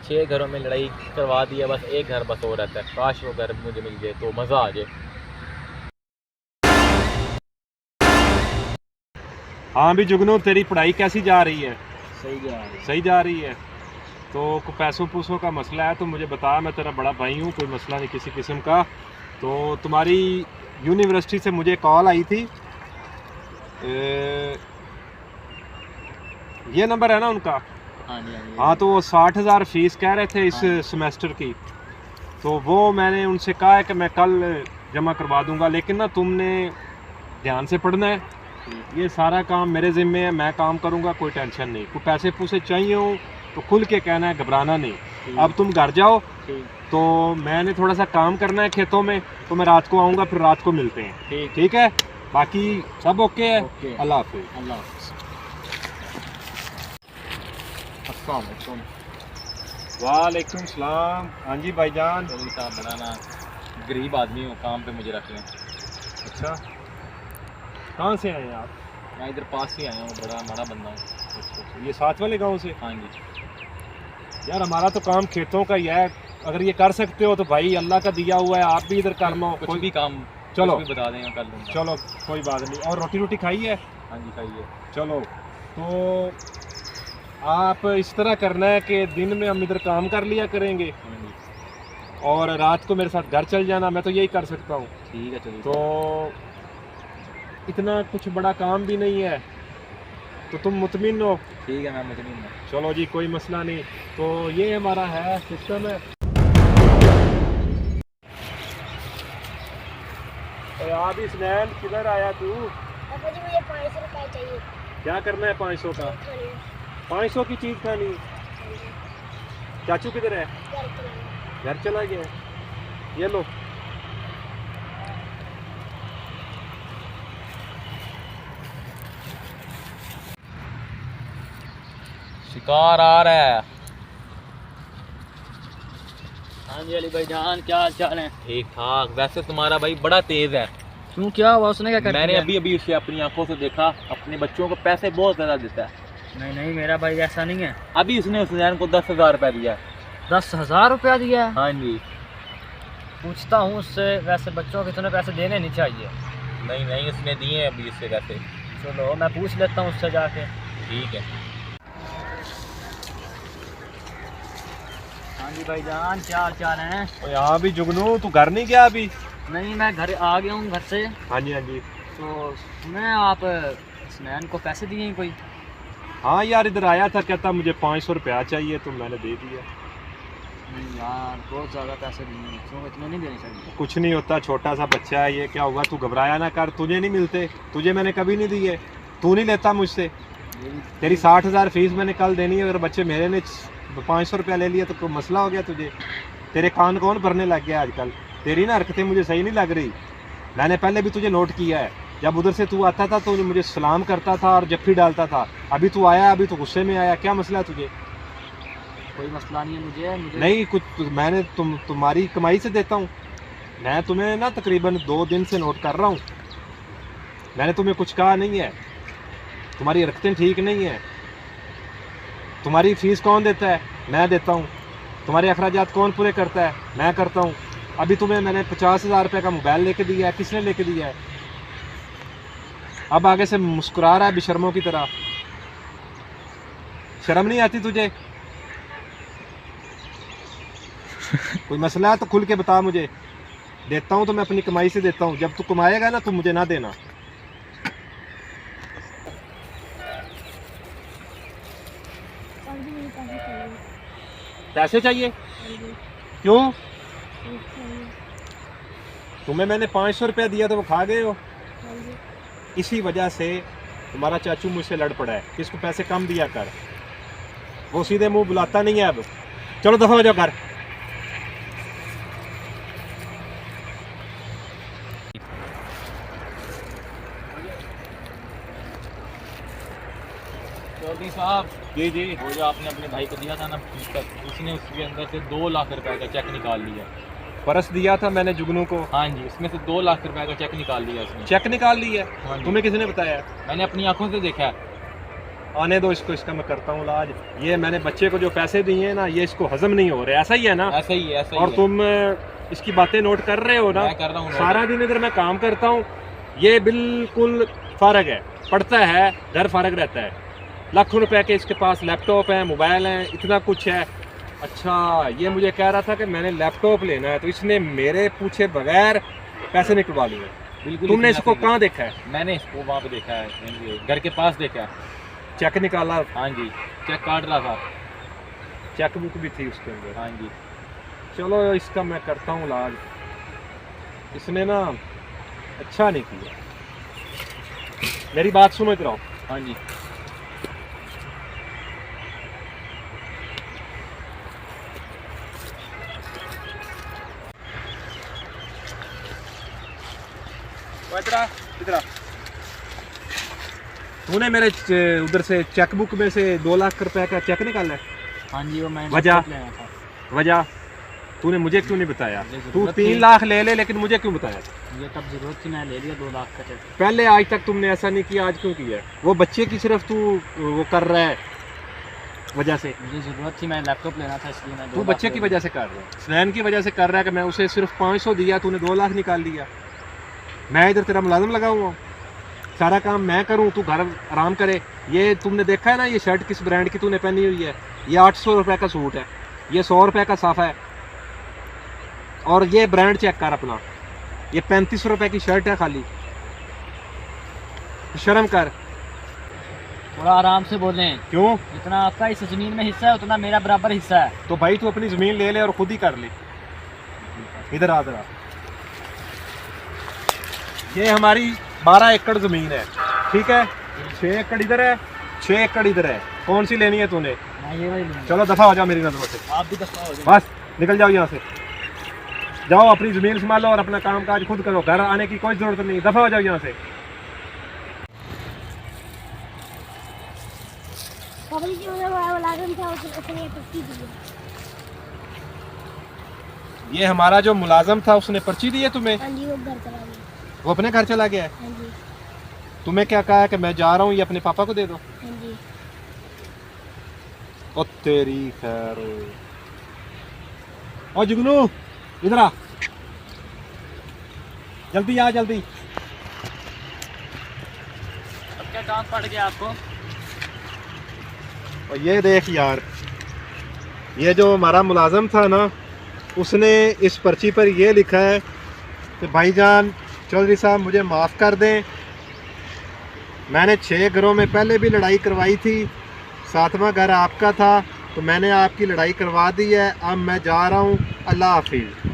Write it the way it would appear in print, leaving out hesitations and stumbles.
6 घरों में लड़ाई करवा दी है, बस एक घर बस और रहता है। काश वो घर मुझे मिल जाए तो मज़ा आ जाए। हाँ भी जुगनू, तेरी पढ़ाई कैसी जा रही है? सही जा रही है। सही जा रही है। तो कोई पैसों पूसों का मसला है तो मुझे बता, मैं तेरा बड़ा भाई हूँ, कोई मसला नहीं किसी किस्म का। तो तुम्हारी यूनिवर्सिटी से मुझे कॉल आई थी, ये नंबर है ना उनका? हाँ जी, हाँ जी। हाँ, तो वो 60,000 फीस कह रहे थे इस हाँ। सेमेस्टर की। तो वो मैंने उनसे कहा है कि मैं कल जमा करवा दूंगा, लेकिन ना तुमने ध्यान से पढ़ना है। ये सारा काम मेरे ज़िम्मे है, मैं काम करूंगा, कोई टेंशन नहीं। कोई पैसे पूसे चाहिए हो तो खुल के कहना है, घबराना नहीं। अब तुम घर जाओ, तो मैंने थोड़ा सा काम करना है खेतों में, तो मैं रात को आऊँगा, फिर रात को मिलते हैं। ठीक है? बाकी सब ओके है? अल्लाह हाफिज़। अल्लाह हाफ़िज़। अस्सलाम वालेकुम। वालेकुम सलाम। हाँ जी भाईजान। चौधरी साहब, बड़ा ना गरीब आदमी हूँ, काम पे मुझे रख लें। अच्छा, कहाँ से आए हैं आप? मैं इधर पास ही आया हूँ, बड़ा माड़ा बंदा हूँ। अच्छा, ये साथ वाले गांव से? हाँ जी। यार हमारा तो काम खेतों का ही है, अगर ये कर सकते हो तो भाई अल्लाह का दिया हुआ है, आप भी इधर कर लो। कुछ भी काम, चलो कुछ भी बता दें, कर लूँगा। चलो कोई बात नहीं। और रोटी रोटी खाई है? हाँ जी, खाइए। चलो, तो आप इस तरह करना है कि दिन में हम इधर काम कर लिया करेंगे हाँ जी, और रात को मेरे साथ घर चल जाना, मैं तो यही कर सकता हूँ। ठीक है। चलिए, तो इतना कुछ बड़ा काम भी नहीं है, तो तुम मुतमिन हो? ठीक है, मैं मुतमिन हूँ। चलो जी, कोई मसला नहीं। तो ये हमारा है सिस्टम है। तो यार इसनैन, किधर आया तू? पापा जी मुझे 500 रुपए चाहिए। क्या करना है 500 का? खाने में। 500 की चीज़ खानी? चाचू किधर है? घर चलाना। घर चला गया? ये लो। शिकार आ रहा है। हाँ जी अली भाई जान, क्या हाल चाल है? ठीक ठाक। वैसे तुम्हारा भाई बड़ा तेज है। क्यों, क्या हुआ? उसने क्या कर मैंने दिया? अभी अभी उसे अपनी आंखों से देखा, अपने बच्चों को पैसे बहुत ज़्यादा देता है। नहीं नहीं, मेरा भाई ऐसा नहीं है। अभी उसने उस जैन को 10,000 रुपया दिया है। 10,000 रुपया दिया है? हाँ जी। पूछता हूँ उससे, वैसे बच्चों को इतने पैसे देने नहीं चाहिए। नहीं नहीं, उसने दिए हैं अभी इससे पैसे। चलो मैं पूछ लेता हूँ उससे जाके। ठीक है। हाँ जी भाई जान, क्या हाल चाल है? तो यहाँ भी जुगनू, तू घर नहीं गया अभी? नहीं, मैं घर आ गया हूँ घर से। हाँ जी, हाँ जी। तो सुने आप स्नैन को पैसे दिए हैं कोई? हाँ यार, इधर आया था, कहता मुझे 500 रुपया चाहिए, तो मैंने दे दिया। नहीं यार, बहुत ज़्यादा पैसे दिए हैं, बच्चों को इतने नहीं देने चाहिए। कुछ नहीं होता, छोटा सा बच्चा है, ये क्या हुआ? तू घबराया ना कर, तुझे नहीं मिलते, तुझे मैंने कभी नहीं दिए, तू नहीं लेता मुझसे। तेरी 60,000 फीस मैंने कल देनी है, अगर बच्चे मेरे ने 500 रुपया ले लिया तो कोई मसला हो गया तुझे? तेरे कान कौन भरने लग गया आजकल? तेरी ना हरकतें मुझे सही नहीं लग रही। मैंने पहले भी तुझे नोट किया है, जब उधर से तू आता था तो मुझे सलाम करता था और जफ्फी डालता था। अभी तू आया, अभी तो गुस्से में आया, क्या मसला है तुझे? कोई मसला नहीं है मुझे नहीं कुछ, मैंने तुम्हारी कमाई से देता हूँ। मैं तुम्हें ना तकरीबन 2 दिन से नोट कर रहा हूँ, मैंने तुम्हें कुछ कहा नहीं है। तुम्हारी हरकतें ठीक नहीं है। तुम्हारी फीस कौन देता है? मैं देता हूँ। तुम्हारे अखराजात कौन पूरे करता है? मैं करता हूँ। अभी तुम्हें मैंने 50,000 रुपये का मोबाइल लेके दिया है, किसने लेके दिया है? अब आगे से मुस्कुरा रहा है बेशर्मों की तरह। शर्म नहीं आती तुझे? कोई मसला है तो खुल के बता मुझे। देता हूँ तो मैं अपनी कमाई से देता हूँ, जब तू कमाएगा ना तो मुझे ना देना। पापा जी मुझे पैसे चाहिए। पैसे चाहिए? हाँ जी, क्यों? चाहिए। तुम्हें मैंने 500 रुपया दिया तो वो खा गए हो। हाँ जी। इसी वजह से तुम्हारा चाचू मुझसे लड़ पड़ा है कि इसको पैसे कम दिया कर। वो सीधे मुंह बुलाता नहीं है अब। चलो दफा हो जाओ घर। चौधरी साहब, जी जी। वो जो आपने अपने भाई को दिया था ना पुस्तक, उसने उसके अंदर से 2 लाख रुपए का चेक निकाल लिया। परस दिया था मैंने जुगनू को। हाँ जी, उसमें से 2 लाख रुपए का चेक निकाल लिया उसने। चेक निकाल लिया? हाँ जी। तुम्हें किसने बताया? मैंने अपनी आंखों से देखा है। आने दो इसको, इसका मैं करता हूँ इलाज। ये मैंने बच्चे को जो पैसे दिए हैं ना, ये इसको हजम नहीं हो रहे, ऐसा ही है ना? ऐसा ही है, ऐसा ही और है। तुम इसकी बातें नोट कर रहे हो ना? मैं कर रहा हूँ। सारा दिन इधर मैं काम करता हूँ, ये बिल्कुल फारग है, पढ़ता है, घर फारग रहता है। लाखों रुपए के इसके पास लैपटॉप है, मोबाइल है, इतना कुछ है। अच्छा, ये मुझे कह रहा था कि मैंने लैपटॉप लेना है, तो इसने मेरे पूछे बगैर पैसे निकलवा लिए। बिल्कुल। तुमने इतना इसको सही कहाँ देखा है? है। मैंने इसको वहाँ पे देखा है, घर के पास देखा है। चेक निकाला? हाँ जी, चेक काट रहा था। चेक बुक भी थी उसके अंदर। हाँ जी। चलो इसका मैं करता हूँ इलाज। इसने ना अच्छा नहीं किया। मेरी बात सुनो इधर आओ। हाँ जी। इधर आ। तूने मेरे उधर से चेक बुक में से 2 लाख रुपए का चेक निकाला है? हाँ जी, वो मैंने वजह? लैपटॉप लेना था। वजह तूने मुझे क्यों नहीं बताया? मुझे तू जरूरत 3 थी। लाख ले ले, लेकिन मुझे क्यों बताया? मुझे तब जरूरत थी, मैंने ले लिया 2 लाख का चेक। पहले आज तक तुमने ऐसा नहीं किया, आज क्यों किया? वो बच्चे की सिर्फ तू वो कर रहा है वजह से। मुझे ज़रूरत थी, मैंने लैपटॉप लेना था, इसलिए मैं 2 तू लाख बच्चे ले की लिया। वजह से कर रहा है, स्नैन की वजह से कर रहा है कि मैं उसे सिर्फ 500 दिया, तूने 2 लाख निकाल लिया। मैं इधर तेरा मुलाजिम लगा हुआ हूँ, सारा काम मैं करूँ, तू घर आराम करे। ये तुमने देखा है ना, ये शर्ट किस ब्रांड की तूने पहनी हुई है? ये 800 रुपये का सूट है, ये 100 रुपये का साफा है। और ये ब्रांड चेक कर अपना, ये 35 रुपये की शर्ट है खाली। शर्म कर। थोड़ा आराम से बोलें। क्यों? जितना आपका इस ज़मीन में हिस्सा है, उतना मेरा बराबर हिस्सा है। तो भाई तू अपनी ज़मीन ले ले और खुद ही कर ले। इधर आ जरा। ये हमारी 12 एकड़ ज़मीन है, ठीक है? 6 एकड़ इधर है, 6 एकड़ इधर है। कौन सी लेनी है तूने? मैं ये वाली लूँगा। चलो दफ़ा हो जाओ मेरी नज़रों से, आप भी दफा हो जाए। बस निकल जाओ यहाँ से। जाओ अपनी ज़मीन संभालो और अपना काम काज खुद करो, घर आने की कोई ज़रूरत नहीं। दफ़ा हो जाओ यहाँ से। पापा जी जो मुलाजिम था उसने ये पर्ची दी है। ये हमारा जो मुलाजम था उसने पर्ची दी है तुम्हें? हाँ जी, वो घर चला गया। वो अपने घर चला गया है? हाँ जी। तुम्हें क्या कहा है कि मैं जा रहा हूँ, ये अपने पापा को दे दो? हाँ जी। ओ तेरी खैर। ओ जुगनू इधर आ, जल्दी आ जल्दी। अब क्या काम पड़ गया आपको? और ये देख यार, ये जो हमारा मुलाजम था ना, उसने इस पर्ची पर ये लिखा है कि भाईजान चौधरी साहब मुझे माफ़ कर दें, मैंने 6 घरों में पहले भी लड़ाई करवाई थी, 7वां घर आपका था, तो मैंने आपकी लड़ाई करवा दी है, अब मैं जा रहा हूँ, अल्लाह हाफिज़।